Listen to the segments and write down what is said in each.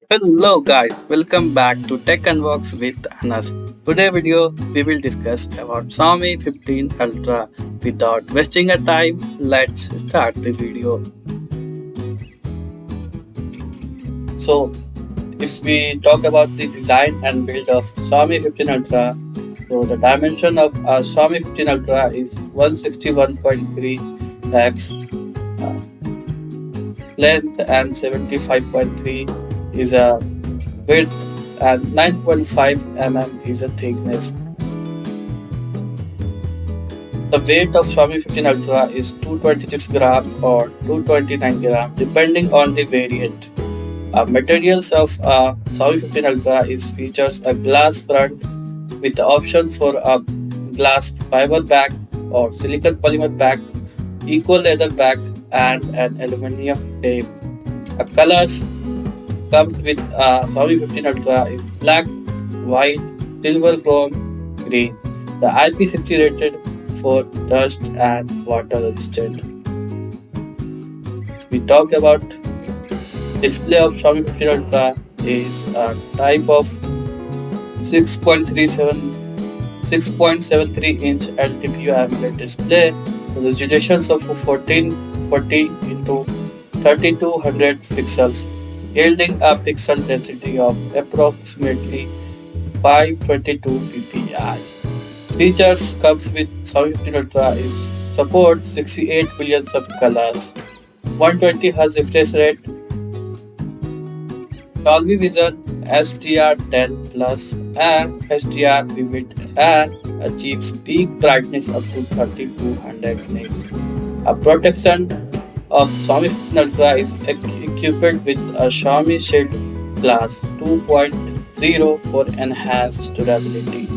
Hello guys, welcome back to Tech Unbox with Anas. Today video we will discuss about Xiaomi 15 Ultra. Without wasting a time, let's start the video. So if we talk about the design and build of Xiaomi 15 Ultra, so the dimension of Xiaomi 15 Ultra is 161.3 x length and 75.3 is a width and 9.5 mm is a thickness. The weight of Xiaomi 15 Ultra is 226 gram or 229 gram depending on the variant. Materials of Xiaomi 15 Ultra is features a glass front with the option for a glass fiber back or silicon polymer back, eco leather back and an aluminum tape. Colors comes with Xiaomi 15 Ultra is black, white, silver chrome, green. The IP60 rated for dust and water resistant. We talk about display of Xiaomi 15 Ultra is a type of 6.73-inch LTPO AMOLED display. The resolutions of 1440 into 3200 pixels, yielding a pixel density of approximately 522 ppi. Features comes with Xiaomi 15 Ultra is support 68 billion of colors, 120 Hz refresh rate, Dolby Vision, SDR10 Plus, and SDR Vivid, and achieves peak brightness up to 3200 nits. A protection of Xiaomi 15 Ultra is equipped with a Xiaomi Shield Glass 2.0 for enhanced durability.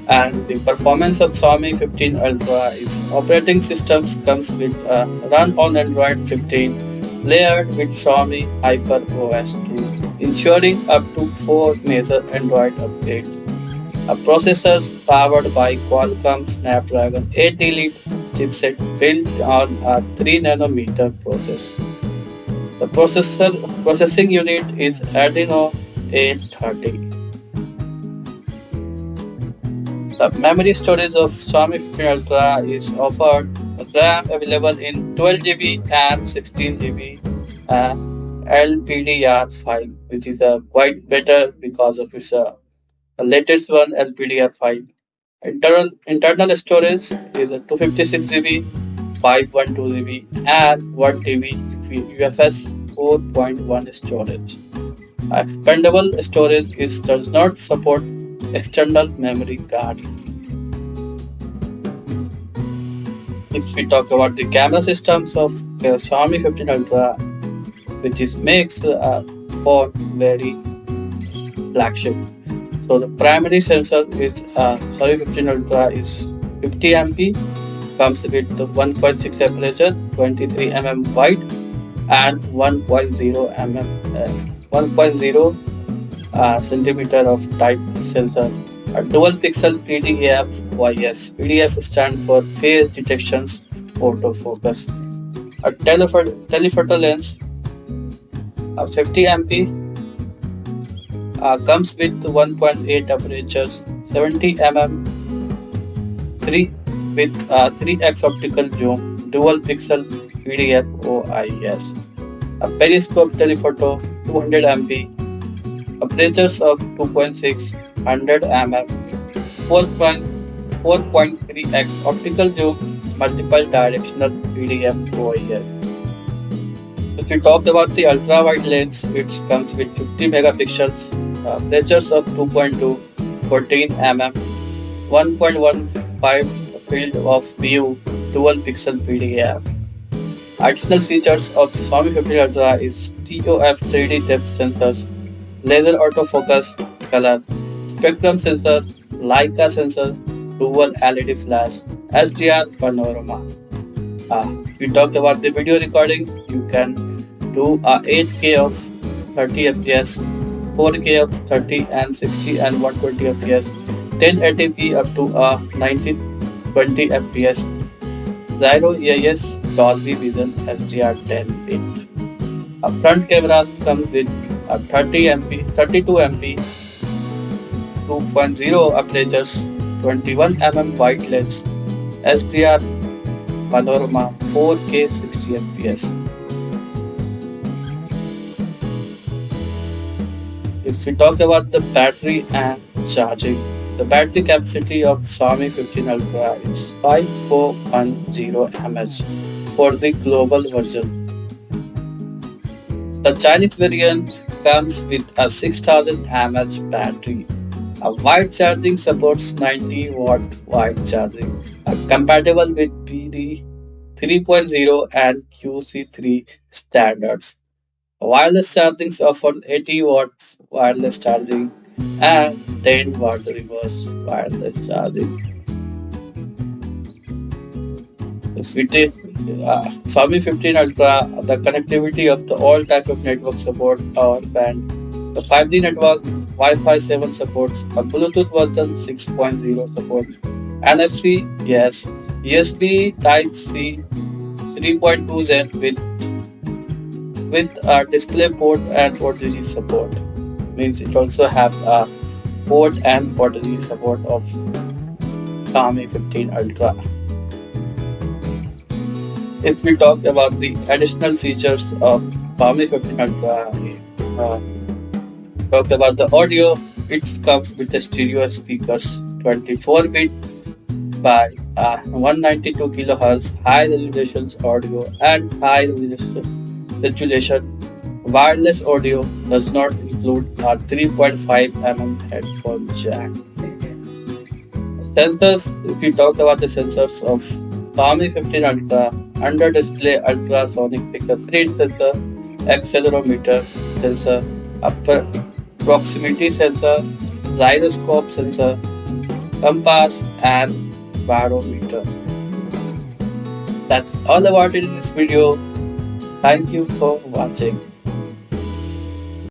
And the performance of Xiaomi 15 Ultra is operating systems comes with a run on Android 15 layered with Xiaomi Hyper OS 2, ensuring up to 4 major Android updates. A processors powered by Qualcomm Snapdragon 8 Elite chipset built on a 3 nanometer process. The processing unit is Adreno 830. The memory storage of Xiaomi 15 Ultra is offered RAM available in 12 GB and 16 GB LPDR5, which is quite better because of its latest one LPDR5. Internal storage is a 256 GB, 512 GB, and 1 TB UFS 4.1 storage. Expandable storage does not support external memory cards. If we talk about the camera systems of the Xiaomi 15 Ultra, which makes phone very flagship. So the primary sensor is Xiaomi 15 Ultra is 50 MP, comes with the 1.6 aperture, 23 wide, and 1.0 centimeter of type sensor. A dual pixel PDAF YS. PDF stand for face detections autofocus. A telephoto lens, 50 MP, comes with 1.8 apertures, 70 3 with 3x optical zoom, dual pixel PDF OIS. A periscope telephoto, 200 MP, apertures of 2.6, 100 mm, 4.3x optical zoom, multiple directional PDF OIS. If we talk about the ultra wide lens, it comes with 50 megapixels, apertures of 2.2, 14 mm, 1.15 field of view, dual pixel PDF. Additional features of Xiaomi 15 Ultra is TOF 3D depth sensors, laser autofocus, color, spectrum sensor, Leica sensors, dual LED flash, SDR panorama. If we talk about the video recording, you can do a 8K of 30 fps, 4K of 30 and 60 and 120 fps, 1080p up to 1920 fps, Gyro EIS, Dolby Vision, SDR10 bit. Front cameras come with a 32 MP 2.0 apertures, 21 wide lens, SDR panorama, 4K 60 fps. If we talk about the battery and charging, the battery capacity of Xiaomi 15 Ultra is 5410 mAh for the global version. The Chinese variant comes with a 6000 mAh battery. A wide charging supports 90-watt wide charging, compatible with PD 3.0 and QC3 standards. Wireless charging offers 80-watt wireless charging and 10-watt reverse wireless charging. If we take Xiaomi 15 Ultra, the connectivity of the all types of network support our band. The 5G network, Wi-Fi 7 supports, a Bluetooth version 6.0 support, NFC, yes, USB Type C 3.2Z with a display port and OTG support. Means it also have a port and OTG support of Xiaomi 15 Ultra. If we talk about the additional features of Xiaomi 15 Ultra, uh, talk about the audio, it comes with the stereo speakers, 24-bit by 192 kHz, high resolution audio and high resolution wireless audio does not include a 3.5 headphone jack. Sensors, if you talk about the sensors of Xiaomi 15 Ultra, under display ultrasonic fingerprint sensor, accelerometer sensor, upper proximity sensor, gyroscope sensor, compass, and barometer. That's all about it in this video. Thank you for watching.